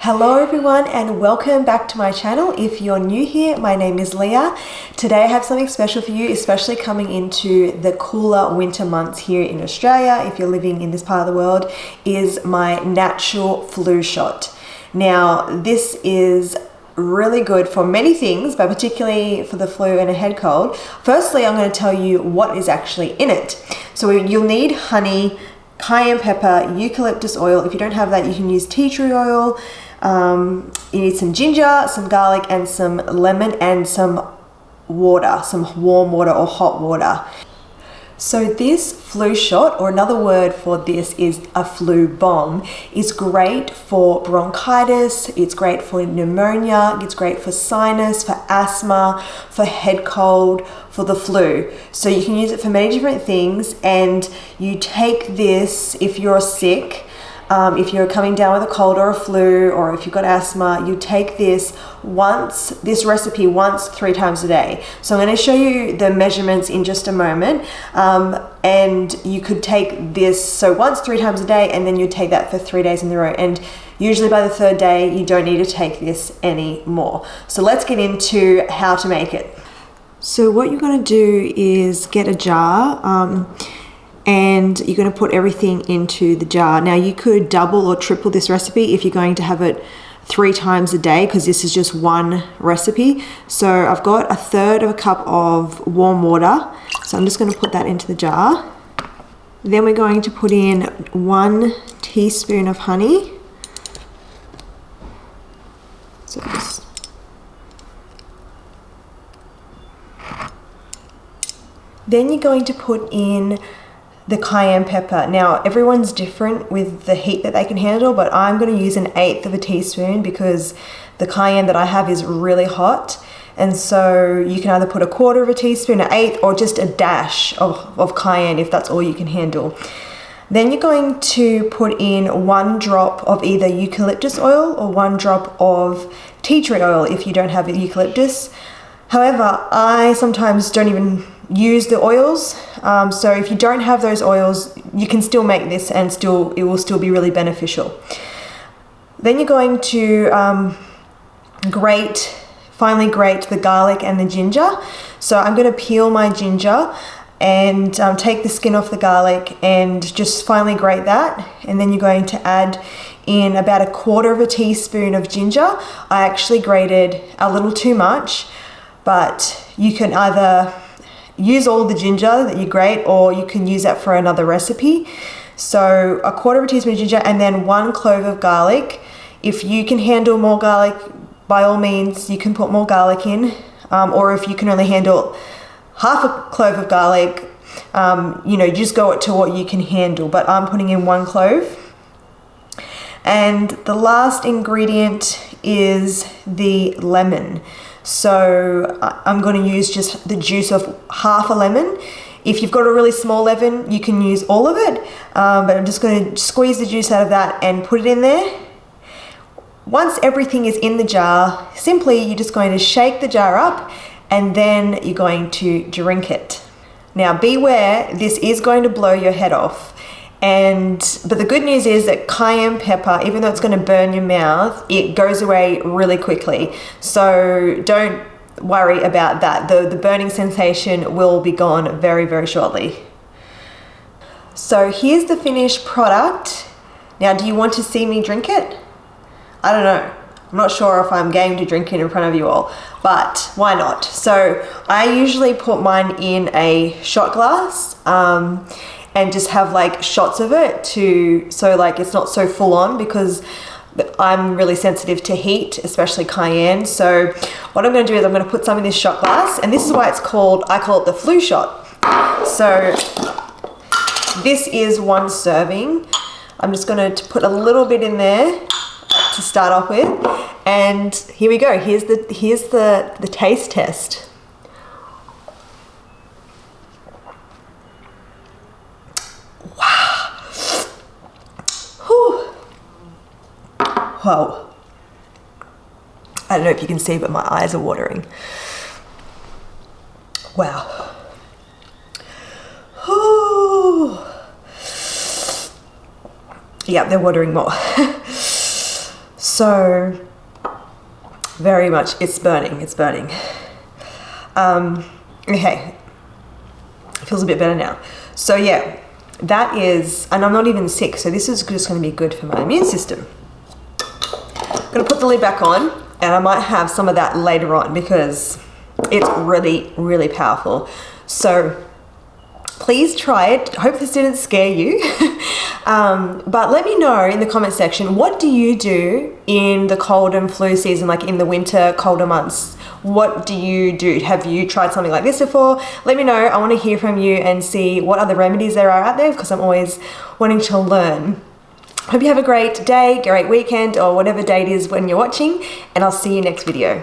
Hello everyone and welcome back to my channel. If you're new here, my name is Leah. Today I have something special for you, especially coming into the cooler winter months here in Australia. If you're living in this part of the world, is my natural flu shot. Now this is really good for many things, but particularly for the flu and a head cold. Firstly, I'm going to tell you what is actually in it. So you'll need honey, cayenne pepper, eucalyptus oil. If you don't have that, you can use tea tree oil. You need some ginger, some garlic, and some lemon, and some water, some warm water or hot water. So this flu shot, or another word for this is a flu bomb, is great for bronchitis, it's great for pneumonia, it's great for sinus, for asthma, for head cold, for the flu. So you can use it for many different things, and you take this if you're sick. If you're coming down with a cold or a flu, or if you've got asthma, you take this recipe once 3 times a day. So I'm going to show you the measurements in just a moment. And you could take this, so once 3 times a day, and then you take that for 3 days in a row. And usually by the 3rd day, you don't need to take this anymore. So let's get into how to make it. So what you're going to do is get a jar, and you're going to put everything into the jar. Now you could double or triple this recipe if you're going to have it 3 times a day, because this is just one recipe. So I've got 1/3 of a cup of warm water. So I'm just going to put that into the jar. Then we're going to put in 1 teaspoon of honey. So then you're going to put in the cayenne pepper. Now everyone's different with the heat that they can handle, but I'm going to use 1/8 of a teaspoon because the cayenne that I have is really hot. And so you can either put 1/4 of a teaspoon, 1/8, or just a dash of cayenne if that's all you can handle. Then you're going to put in 1 drop of either eucalyptus oil or 1 drop of tea tree oil if you don't have eucalyptus. However, I sometimes don't even use the oils, so if you don't have those oils, you can still make this and it will still be really beneficial. Then you're going to finely grate the garlic and the ginger. So I'm going to peel my ginger and take the skin off the garlic and just finely grate that, and then you're going to add in about 1/4 of a teaspoon of ginger. I actually grated a little too much, but you can either use all the ginger that you grate, or you can use that for another recipe. So 1/4 of a teaspoon of ginger, and then 1 clove of garlic. If you can handle more garlic, by all means you can put more garlic in, or if you can only handle 1/2 clove of garlic, just go to what you can handle, but I'm putting in 1 clove. And the last ingredient is the lemon. So I'm going to use just the juice of 1/2 a lemon. If you've got a really small lemon, you can use all of it, but I'm just going to squeeze the juice out of that and put it in there. Once everything is in the jar, simply you're just going to shake the jar up, and then you're going to drink it. Now beware, this is going to blow your head off. But the good news is that cayenne pepper, even though it's going to burn your mouth, it goes away really quickly. So don't worry about that. The burning sensation will be gone very, very shortly. So here's the finished product. Now, do you want to see me drink it? I don't know. I'm not sure if I'm game to drink it in front of you all, but why not? So I usually put mine in a shot glass, and just have like shots of it so like it's not so full on, because I'm really sensitive to heat, especially cayenne. So what I'm going to do is I'm going to put some in this shot glass, and this is why I call it the flu shot. So this is 1 serving. I'm just going to put a little bit in there to start off with, and here we go. Here's the taste test. Whoa. I don't know if you can see, but my eyes are watering. Wow. Whew. Yeah, they're watering more. So very much, it's burning. Okay, feels a bit better now. So yeah, that is, and I'm not even sick, so this is just going to be good for my immune system. I'm going to put the lid back on, and I might have some of that later on because it's really, really powerful. So please try it. Hope this didn't scare you. But let me know in the comment section, what do you do in the cold and flu season, like in the winter, colder months? What do you do? Have you tried something like this before? Let me know. I want to hear from you and see what other remedies there are out there, because I'm always wanting to learn. Hope you have a great day, great weekend, or whatever day it is when you're watching, and I'll see you next video.